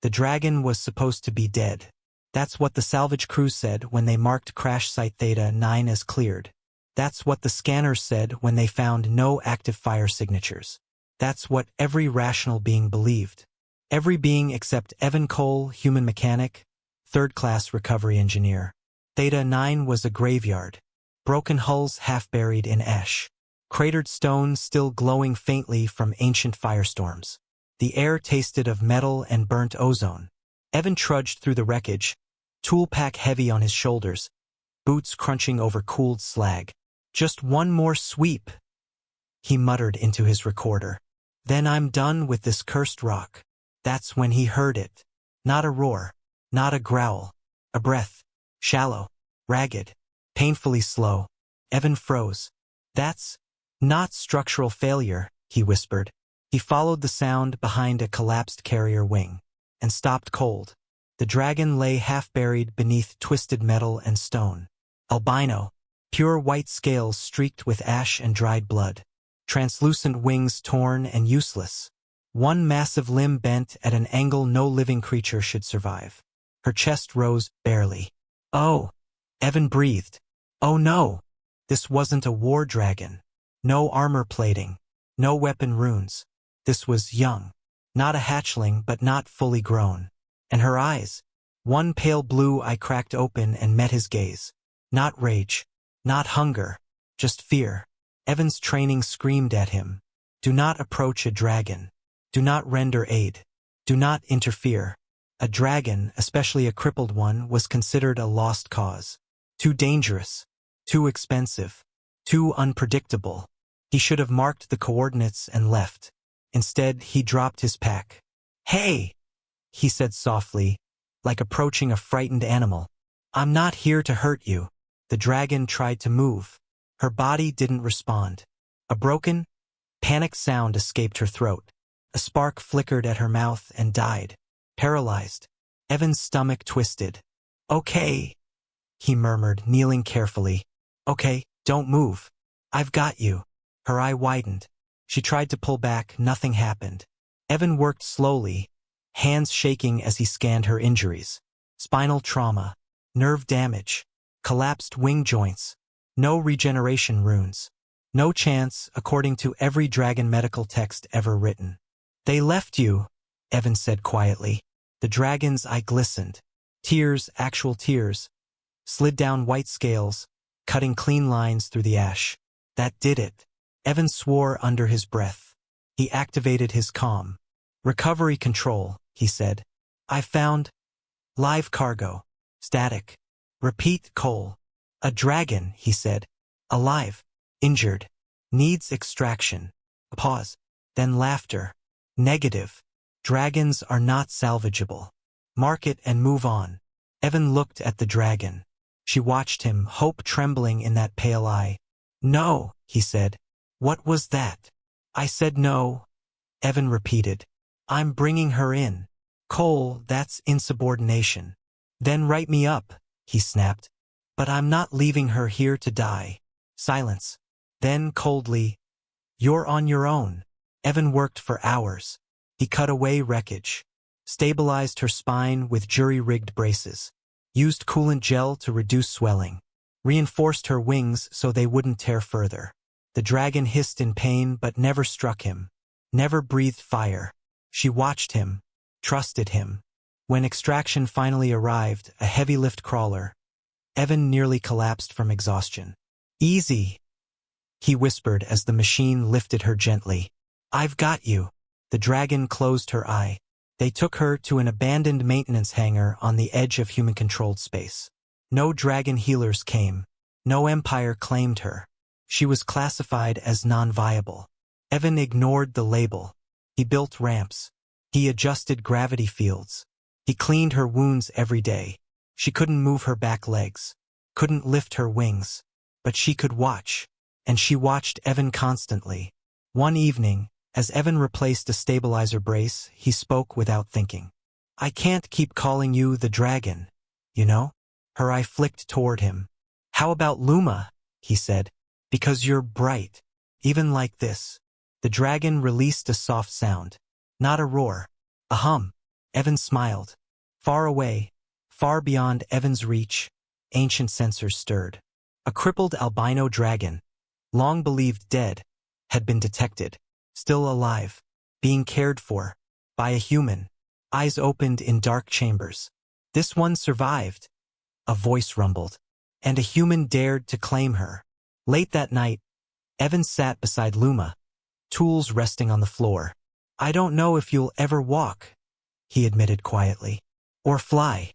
The dragon was supposed to be dead. That's what the salvage crew said when they marked crash site Theta 9 as cleared. That's what the scanners said when they found no active fire signatures. That's what every rational being believed. Every being except Evan Cole, human mechanic, third-class recovery engineer. Theta 9 was a graveyard. Broken hulls half buried in ash. Cratered stone still glowing faintly from ancient firestorms. The air tasted of metal and burnt ozone. Evan trudged through the wreckage, tool pack heavy on his shoulders, boots crunching over cooled slag. Just one more sweep, he muttered into his recorder. Then I'm done with this cursed rock. That's when he heard it. Not a roar, not a growl, a breath, shallow, ragged, painfully slow. Evan froze. That's not structural failure, he whispered. He followed the sound behind a collapsed carrier wing, and stopped cold. The dragon lay half-buried beneath twisted metal and stone. Albino, pure white scales streaked with ash and dried blood. Translucent wings torn and useless. One massive limb bent at an angle no living creature should survive. Her chest rose barely. Oh, Evan breathed. Oh no, this wasn't a war dragon. No armor plating, no weapon runes. This was young. Not a hatchling, but not fully grown. And her eyes. One pale blue eye cracked open and met his gaze. Not rage. Not hunger. Just fear. Evan's training screamed at him. Do not approach a dragon. Do not render aid. Do not interfere. A dragon, especially a crippled one, was considered a lost cause. Too dangerous. Too expensive. Too unpredictable. He should have marked the coordinates and left. Instead, he dropped his pack. Hey, he said softly, like approaching a frightened animal. I'm not here to hurt you. The dragon tried to move. Her body didn't respond. A broken, panicked sound escaped her throat. A spark flickered at her mouth and died. Paralyzed. Evan's stomach twisted. Okay, he murmured, kneeling carefully. Okay, don't move. I've got you. Her eye widened. She tried to pull back, nothing happened. Evan worked slowly, hands shaking as he scanned her injuries. Spinal trauma, nerve damage, collapsed wing joints, no regeneration runes. No chance, according to every dragon medical text ever written. They left you, Evan said quietly. The dragon's eye glistened. Tears, actual tears, slid down white scales, cutting clean lines through the ash. That did it. Evan swore under his breath. He activated his comm. Recovery control, he said. I found live cargo. Static. Repeat, Cole. A dragon, he said. Alive. Injured. Needs extraction. A pause. Then laughter. Negative. Dragons are not salvageable. Mark it and move on. Evan looked at the dragon. She watched him, hope trembling in that pale eye. No, he said. What was that? I said no. Evan repeated. I'm bringing her in. Cole, that's insubordination. Then write me up, he snapped. But I'm not leaving her here to die. Silence. Then coldly, you're on your own. Evan worked for hours. He cut away wreckage, stabilized her spine with jury-rigged braces, used coolant gel to reduce swelling, reinforced her wings so they wouldn't tear further. The dragon hissed in pain but never struck him, never breathed fire. She watched him, trusted him. When extraction finally arrived, a heavy lift crawler, Evan nearly collapsed from exhaustion. Easy, he whispered as the machine lifted her gently. I've got you. The dragon closed her eye. They took her to an abandoned maintenance hangar on the edge of human-controlled space. No dragon healers came. No empire claimed her. She was classified as non-viable. Evan ignored the label. He built ramps. He adjusted gravity fields. He cleaned her wounds every day. She couldn't move her back legs, couldn't lift her wings, but she could watch. And she watched Evan constantly. One evening, as Evan replaced a stabilizer brace, he spoke without thinking. I can't keep calling you the dragon, you know? Her eye flicked toward him. How about Luma? He said. Because you're bright. Even like this. The dragon released a soft sound. Not a roar. A hum. Evan smiled. Far away, far beyond Evan's reach, ancient sensors stirred. A crippled albino dragon, long believed dead, had been detected, still alive, being cared for, by a human, eyes opened in dark chambers. This one survived, a voice rumbled, and a human dared to claim her. Late that night, Evan sat beside Luma, tools resting on the floor. I don't know if you'll ever walk, he admitted quietly, or fly.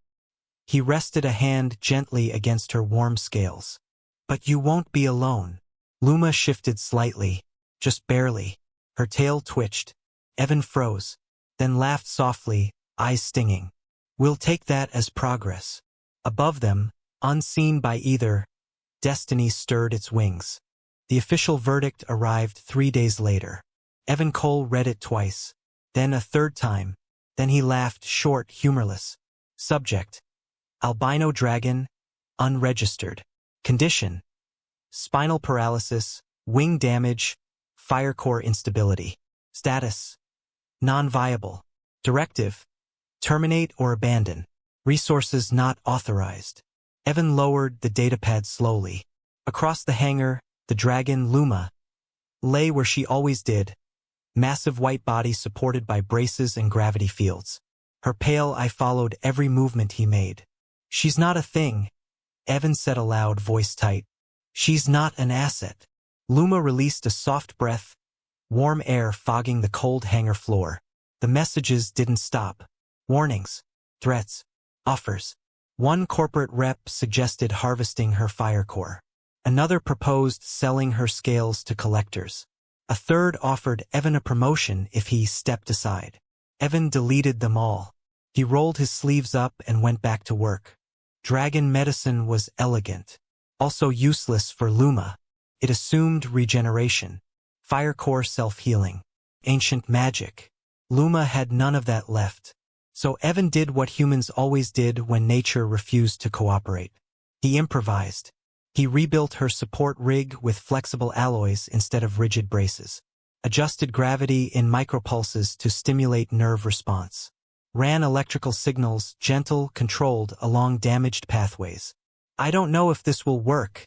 He rested a hand gently against her warm scales. But you won't be alone. Luma shifted slightly, just barely. Her tail twitched. Evan froze, then laughed softly, eyes stinging. We'll take that as progress. Above them, unseen by either, destiny stirred its wings. The official verdict arrived 3 days later. Evan Cole read it twice, then a third time. Then he laughed, short, humorless. Subject: albino dragon, unregistered. Condition: spinal paralysis, wing damage, fire core instability. Status: non-viable. Directive: terminate or abandon. Resources not authorized. Evan lowered the datapad slowly. Across the hangar, the dragon Luma lay where she always did, massive white body supported by braces and gravity fields. Her pale eye followed every movement he made. She's not a thing, Evan said aloud, voice tight. She's not an asset. Luma released a soft breath, warm air fogging the cold hangar floor. The messages didn't stop. Warnings, threats, offers. One corporate rep suggested harvesting her fire core. Another proposed selling her scales to collectors. A third offered Evan a promotion if he stepped aside. Evan deleted them all. He rolled his sleeves up and went back to work. Dragon medicine was elegant, also useless for Luma. It assumed regeneration, fire core self-healing, ancient magic. Luma had none of that left. So Evan did what humans always did when nature refused to cooperate. He improvised. He rebuilt her support rig with flexible alloys instead of rigid braces, adjusted gravity in micropulses to stimulate nerve response, ran electrical signals, gentle, controlled, along damaged pathways. I don't know if this will work,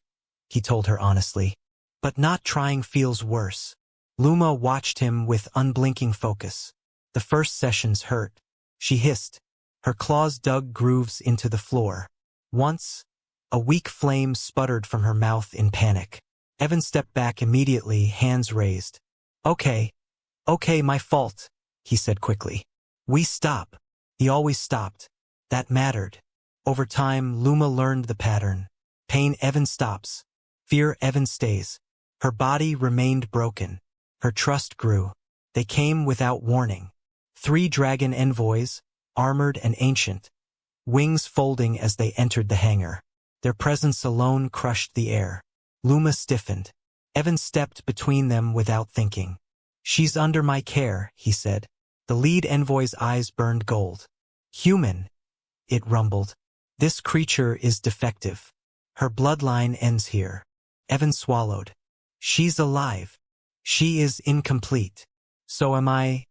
he told her honestly, but not trying feels worse. Luma watched him with unblinking focus. The first sessions hurt. She hissed. Her claws dug grooves into the floor. Once, a weak flame sputtered from her mouth in panic. Evan stepped back immediately, hands raised. Okay, my fault, he said quickly. We stop. He always stopped. That mattered. Over time, Luma learned the pattern. Pain, Evan stops. Fear, Evan stays. Her body remained broken. Her trust grew. They came without warning. 3 dragon envoys, armored and ancient, wings folding as they entered the hangar. Their presence alone crushed the air. Luma stiffened. Evan stepped between them without thinking. She's under my care, he said. The lead envoy's eyes burned gold. Human, it rumbled. This creature is defective. Her bloodline ends here. Evan swallowed. She's alive. She is incomplete. So am I.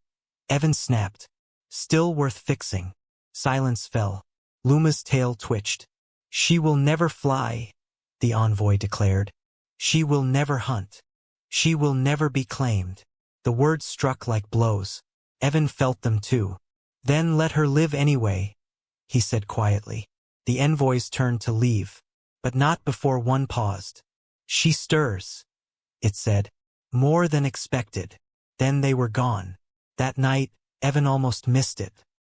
Evan snapped. Still worth fixing. Silence fell. Luma's tail twitched. She will never fly, the envoy declared. She will never hunt. She will never be claimed. The words struck like blows. Evan felt them too. Then let her live anyway, he said quietly. The envoys turned to leave, but not before one paused. She stirs, it said. More than expected. Then they were gone. That night, Evan almost missed it.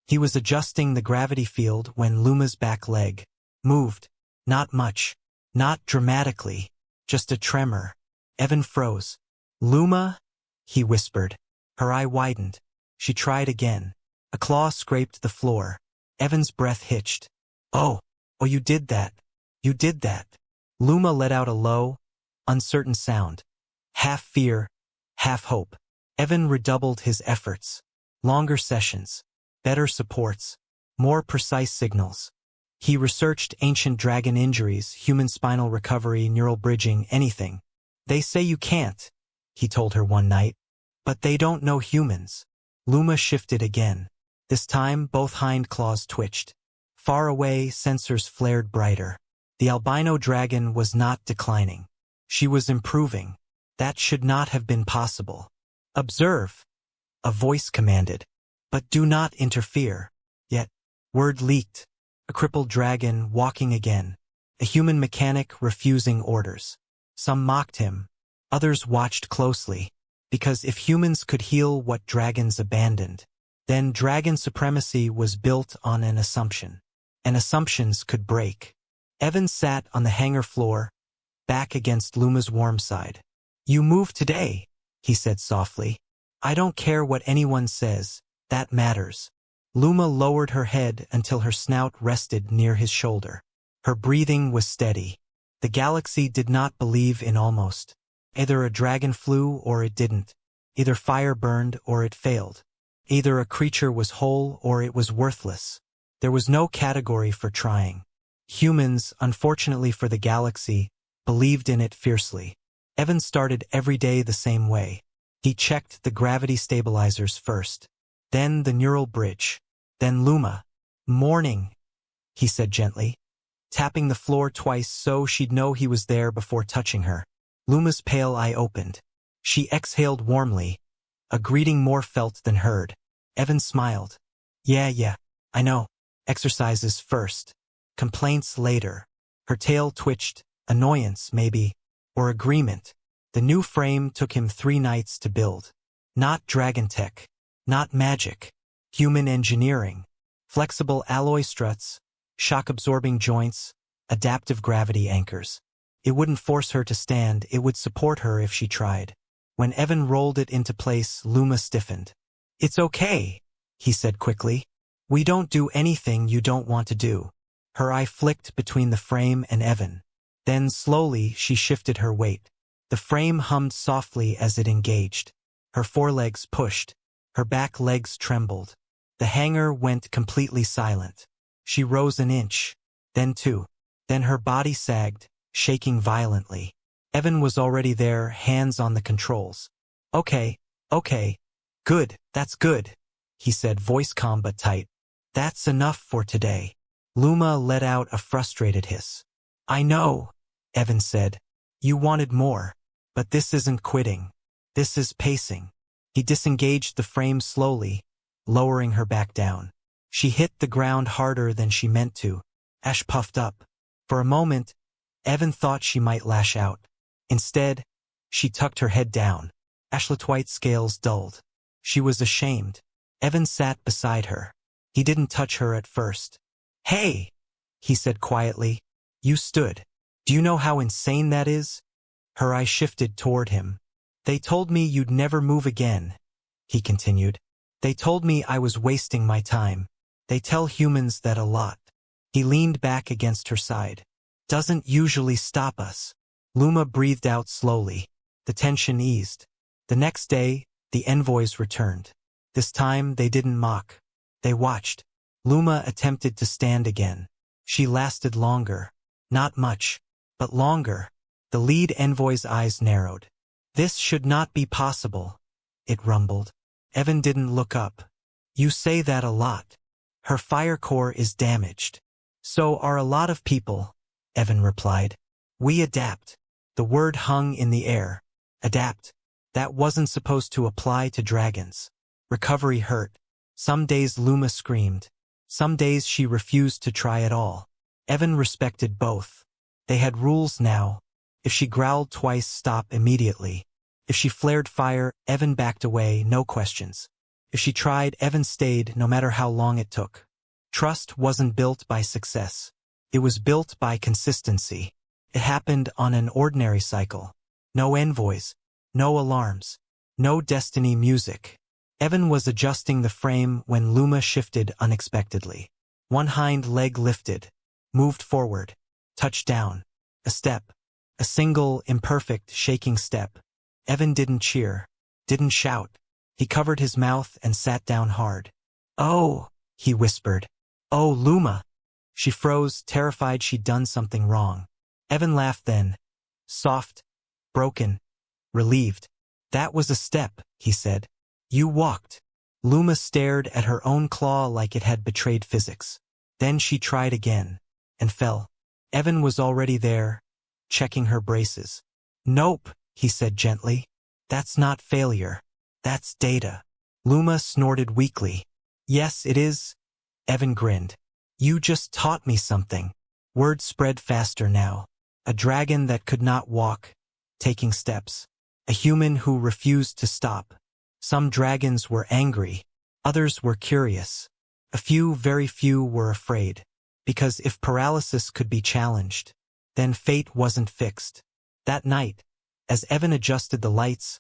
He was adjusting the gravity field when Luma's back leg moved. Not much. Not dramatically. Just a tremor. Evan froze. Luma? He whispered. Her eye widened. She tried again. A claw scraped the floor. Evan's breath hitched. Oh, you did that. You did that. Luma let out a low, uncertain sound. Half fear, half hope. Evan redoubled his efforts. Longer sessions. Better supports. More precise signals. He researched ancient dragon injuries, human spinal recovery, neural bridging, anything. They say you can't, he told her one night. But they don't know humans. Luma shifted again. This time, both hind claws twitched. Far away, sensors flared brighter. The albino dragon was not declining. She was improving. That should not have been possible. Observe, a voice commanded. But do not interfere. Yet, word leaked. A crippled dragon walking again. A human mechanic refusing orders. Some mocked him. Others watched closely. Because if humans could heal what dragons abandoned, then dragon supremacy was built on an assumption. And assumptions could break. Evan sat on the hangar floor, back against Luma's warm side. You moved today, he said softly. I don't care what anyone says, that matters. Luma lowered her head until her snout rested near his shoulder. Her breathing was steady. The galaxy did not believe in almost. Either a dragon flew or it didn't. Either fire burned or it failed. Either a creature was whole or it was worthless. There was no category for trying. Humans, unfortunately for the galaxy, believed in it fiercely. Evan started every day the same way. He checked the gravity stabilizers first. Then the neural bridge. Then Luma. Morning, he said gently, tapping the floor twice so she'd know he was there before touching her. Luma's pale eye opened. She exhaled warmly, a greeting more felt than heard. Evan smiled. Yeah, I know. Exercises first. Complaints later. Her tail twitched, annoyance maybe, or agreement. The new frame took him 3 nights to build. Not dragon tech. Not magic. Human engineering. Flexible alloy struts, shock-absorbing joints, adaptive gravity anchors. It wouldn't force her to stand, it would support her if she tried. When Evan rolled it into place, Luma stiffened. It's okay, he said quickly. We don't do anything you don't want to do. Her eye flicked between the frame and Evan. Then slowly she shifted her weight. The frame hummed softly as it engaged. Her forelegs pushed. Her back legs trembled. The hangar went completely silent. She rose an inch, then 2. Then her body sagged, shaking violently. Evan was already there, hands on the controls. Okay. Good, that's good, he said, voice calm but tight. That's enough for today. Luma let out a frustrated hiss. I know, Evan said. You wanted more. But this isn't quitting. This is pacing. He disengaged the frame slowly, lowering her back down. She hit the ground harder than she meant to. Ash puffed up. For a moment, Evan thought she might lash out. Instead, she tucked her head down. Ashlet White's scales dulled. She was ashamed. Evan sat beside her. He didn't touch her at first. Hey, he said quietly. You stood. Do you know how insane that is? Her eye shifted toward him. They told me you'd never move again, he continued. They told me I was wasting my time. They tell humans that a lot. He leaned back against her side. Doesn't usually stop us. Luma breathed out slowly. The tension eased. The next day, the envoys returned. This time, they didn't mock. They watched. Luma attempted to stand again. She lasted longer. Not much, but longer. The lead envoy's eyes narrowed. This should not be possible, it rumbled. Evan didn't look up. You say that a lot. Her fire core is damaged. So are a lot of people, Evan replied. We adapt. The word hung in the air. Adapt. That wasn't supposed to apply to dragons. Recovery hurt. Some days Luma screamed. Some days she refused to try at all. Evan respected both. They had rules now. If she growled twice, stop immediately. If she flared fire, Evan backed away, no questions. If she tried, Evan stayed, no matter how long it took. Trust wasn't built by success. It was built by consistency. It happened on an ordinary cycle. No envoys. No alarms. No destiny music. Evan was adjusting the frame when Luma shifted unexpectedly. One hind leg lifted. Moved forward. Touched down. A step. A single, imperfect, shaking step. Evan didn't cheer. Didn't shout. He covered his mouth and sat down hard. Oh, he whispered. Oh, Luma. She froze, terrified she'd done something wrong. Evan laughed then. Soft. Broken. Relieved. That was a step, he said. You walked. Luma stared at her own claw like it had betrayed physics. Then she tried again, and fell. Evan was already there, checking her braces. "Nope," he said gently. "That's not failure. That's data." Luma snorted weakly. "Yes, it is." Evan grinned. "You just taught me something." Word spread faster now. A dragon that could not walk, taking steps. A human who refused to stop. Some dragons were angry. Others were curious. A few, very few, were afraid. Because if paralysis could be challenged, then fate wasn't fixed. That night, as Evan adjusted the lights,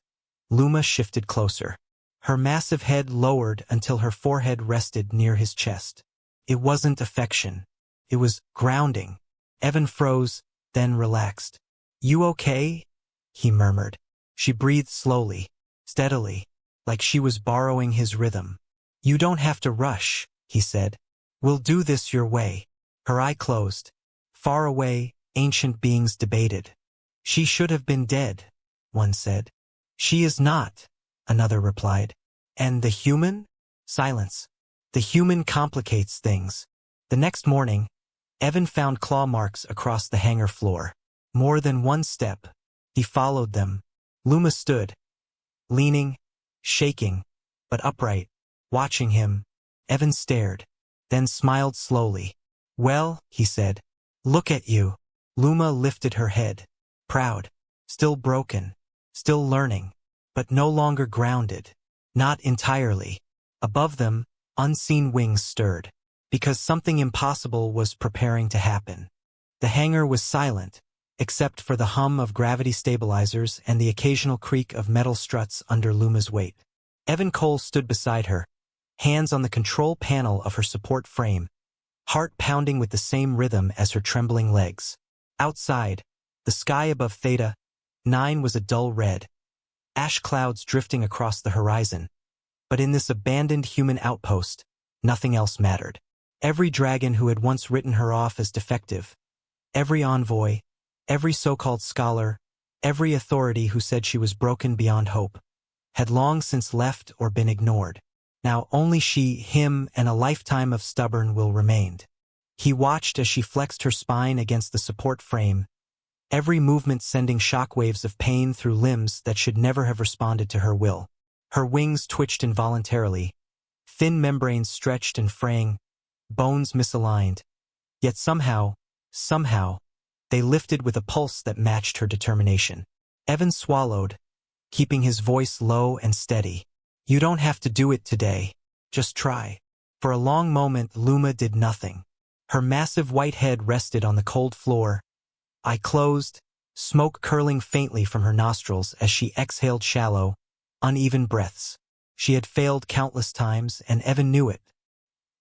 Luma shifted closer. Her massive head lowered until her forehead rested near his chest. It wasn't affection. It was grounding. Evan froze, then relaxed. "You okay?" he murmured. She breathed slowly, steadily, like she was borrowing his rhythm. "You don't have to rush," he said. "We'll do this your way." Her eye closed. Far away, ancient beings debated. "She should have been dead," one said. "She is not," another replied. "And the human?" Silence. "The human complicates things." The next morning, Evan found claw marks across the hangar floor. More than one step. He followed them. Luma stood, leaning, shaking, but upright, watching him. Evan stared, then smiled slowly. "Well," he said, "look at you." Luma lifted her head, proud, still broken, still learning, but no longer grounded. Not entirely. Above them, unseen wings stirred, because something impossible was preparing to happen. The hangar was silent, except for the hum of gravity stabilizers and the occasional creak of metal struts under Luma's weight. Evan Cole stood beside her, hands on the control panel of her support frame, heart pounding with the same rhythm as her trembling legs. Outside, the sky above Theta 9 was a dull red, ash clouds drifting across the horizon. But in this abandoned human outpost, nothing else mattered. Every dragon who had once written her off as defective, every envoy, every so-called scholar, every authority who said she was broken beyond hope, had long since left or been ignored. Now only she, him, and a lifetime of stubborn will remained. He watched as she flexed her spine against the support frame, every movement sending shockwaves of pain through limbs that should never have responded to her will. Her wings twitched involuntarily, thin membranes stretched and fraying, bones misaligned. Yet somehow, they lifted with a pulse that matched her determination. Evan swallowed, keeping his voice low and steady. "You don't have to do it today. Just try." For a long moment, Luma did nothing. Her massive white head rested on the cold floor. Eye closed, smoke curling faintly from her nostrils as she exhaled shallow, uneven breaths. She had failed countless times, and Evan knew it.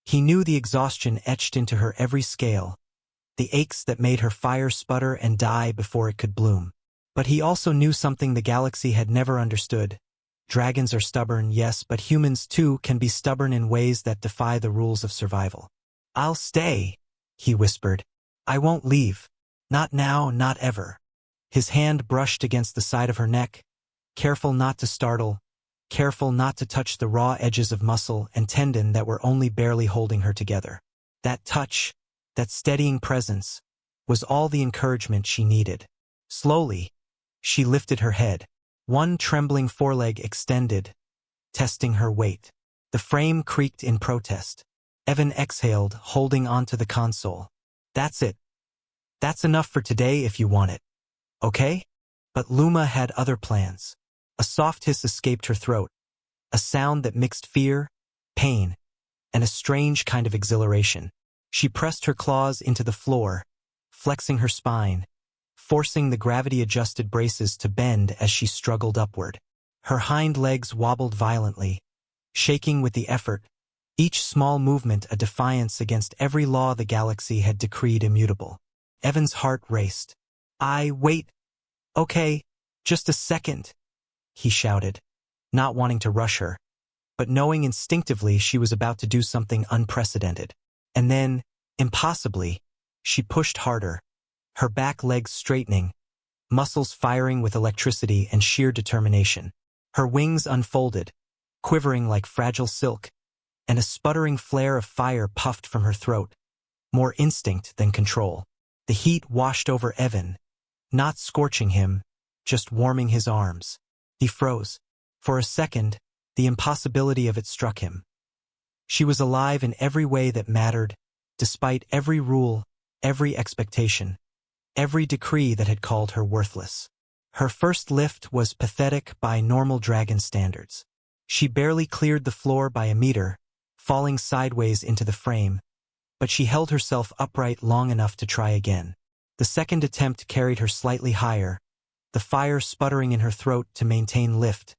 He knew the exhaustion etched into her every scale, the aches that made her fire sputter and die before it could bloom. But he also knew something the galaxy had never understood. Dragons are stubborn, yes, but humans too can be stubborn in ways that defy the rules of survival. "I'll stay," he whispered. "I won't leave. Not now, not ever." His hand brushed against the side of her neck, careful not to startle, careful not to touch the raw edges of muscle and tendon that were only barely holding her together. That touch, that steadying presence, was all the encouragement she needed. Slowly, she lifted her head. One trembling foreleg extended, testing her weight. The frame creaked in protest. Evan exhaled, holding onto the console. "That's it. That's enough for today if you want it. Okay?" But Luma had other plans. A soft hiss escaped her throat, a sound that mixed fear, pain, and a strange kind of exhilaration. She pressed her claws into the floor, flexing her spine, forcing the gravity-adjusted braces to bend as she struggled upward. Her hind legs wobbled violently, shaking with the effort, each small movement a defiance against every law the galaxy had decreed immutable. Evan's heart raced. Wait. Okay, just a second," he shouted, not wanting to rush her, but knowing instinctively she was about to do something unprecedented. And then, impossibly, she pushed harder, her back legs straightening, muscles firing with electricity and sheer determination. Her wings unfolded, quivering like fragile silk, and a sputtering flare of fire puffed from her throat, more instinct than control. The heat washed over Evan, not scorching him, just warming his arms. He froze. For a second, the impossibility of it struck him. She was alive in every way that mattered, despite every rule, every expectation, every decree that had called her worthless. Her first lift was pathetic by normal dragon standards. She barely cleared the floor by a meter, falling sideways into the frame, but she held herself upright long enough to try again. The second attempt carried her slightly higher, the fire sputtering in her throat to maintain lift,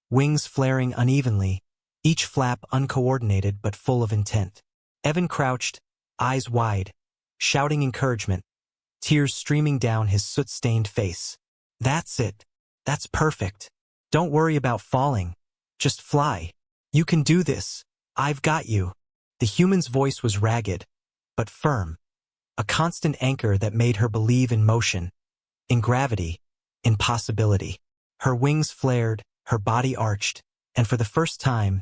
wings flaring unevenly, each flap uncoordinated but full of intent. Evan crouched, eyes wide, shouting encouragement, tears streaming down his soot-stained face. "That's it. That's perfect. Don't worry about falling. Just fly. You can do this. I've got you." The human's voice was ragged, but firm, a constant anchor that made her believe in motion, in gravity, in possibility. Her wings flared, her body arched, and for the first time,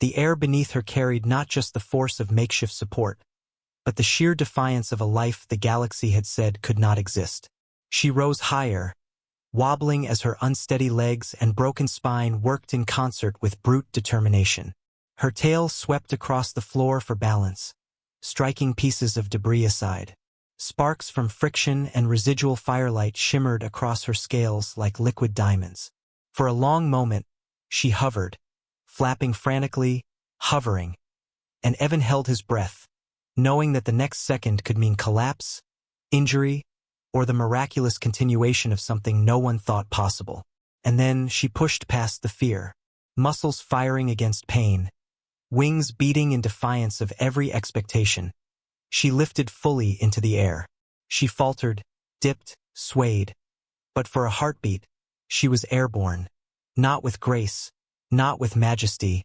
the air beneath her carried not just the force of makeshift support, but the sheer defiance of a life the galaxy had said could not exist. She rose higher, wobbling as her unsteady legs and broken spine worked in concert with brute determination. Her tail swept across the floor for balance, striking pieces of debris aside. Sparks from friction and residual firelight shimmered across her scales like liquid diamonds. For a long moment, she hovered, flapping frantically, hovering, and Evan held his breath, knowing that the next second could mean collapse, injury, or the miraculous continuation of something no one thought possible. And then she pushed past the fear, muscles firing against pain, wings beating in defiance of every expectation. She lifted fully into the air. She faltered, dipped, swayed. But for a heartbeat, she was airborne. Not with grace, not with majesty,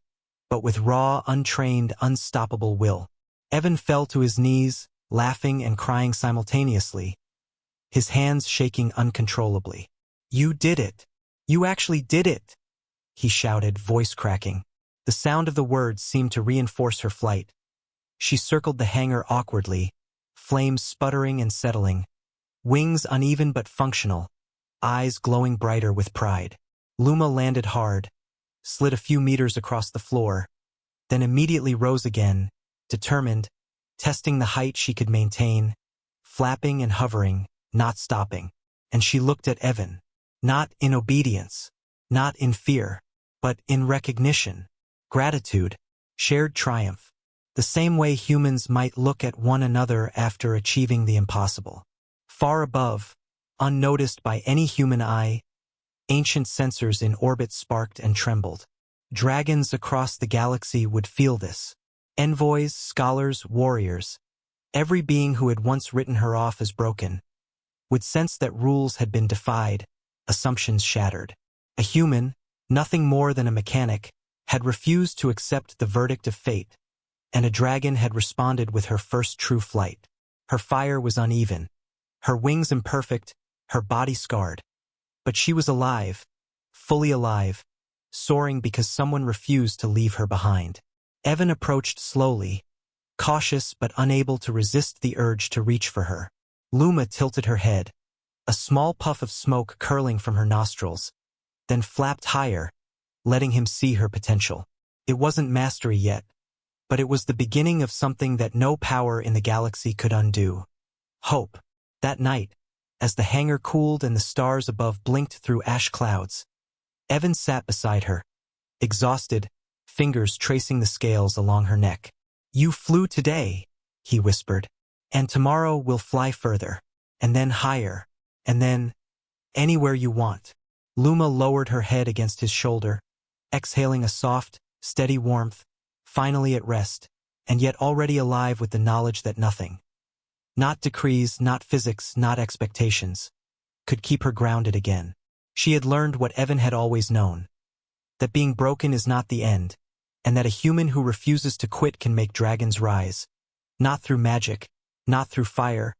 but with raw, untrained, unstoppable will. Evan fell to his knees, laughing and crying simultaneously, his hands shaking uncontrollably. "You did it! You actually did it!" he shouted, voice cracking. The sound of the words seemed to reinforce her flight. She circled the hangar awkwardly, flames sputtering and settling, wings uneven but functional, eyes glowing brighter with pride. Luma landed hard, slid a few meters across the floor, then immediately rose again, determined, testing the height she could maintain, flapping and hovering, not stopping. And she looked at Evan, not in obedience, not in fear, but in recognition, gratitude, shared triumph, the same way humans might look at one another after achieving the impossible. Far above, unnoticed by any human eye, ancient sensors in orbit sparked and trembled. Dragons across the galaxy would feel this. Envoys, scholars, warriors, every being who had once written her off as broken, would sense that rules had been defied, assumptions shattered. A human, nothing more than a mechanic, had refused to accept the verdict of fate, and a dragon had responded with her first true flight. Her fire was uneven, her wings imperfect, her body scarred. But she was alive, fully alive, soaring because someone refused to leave her behind. Evan approached slowly, cautious but unable to resist the urge to reach for her. Luma tilted her head, a small puff of smoke curling from her nostrils, then flapped higher, letting him see her potential. It wasn't mastery yet, but it was the beginning of something that no power in the galaxy could undo. Hope. That night, as the hangar cooled and the stars above blinked through ash clouds, Evan sat beside her, exhausted, fingers tracing the scales along her neck. "You flew today," he whispered, "and tomorrow we'll fly further, and then higher, and then anywhere you want." Luma lowered her head against his shoulder, exhaling a soft, steady warmth, finally at rest, and yet already alive with the knowledge that nothing, not decrees, not physics, not expectations, could keep her grounded again. She had learned what Evan had always known, that being broken is not the end, and that a human who refuses to quit can make dragons rise, not through magic, not through fire,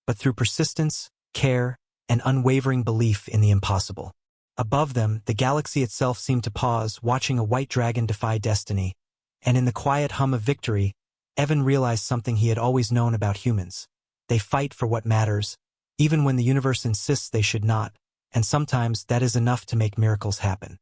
but through persistence, care, and unwavering belief in the impossible. Above them, the galaxy itself seemed to pause, watching a white dragon defy destiny. And in the quiet hum of victory, Evan realized something he had always known about humans. They fight for what matters, even when the universe insists they should not, and sometimes that is enough to make miracles happen.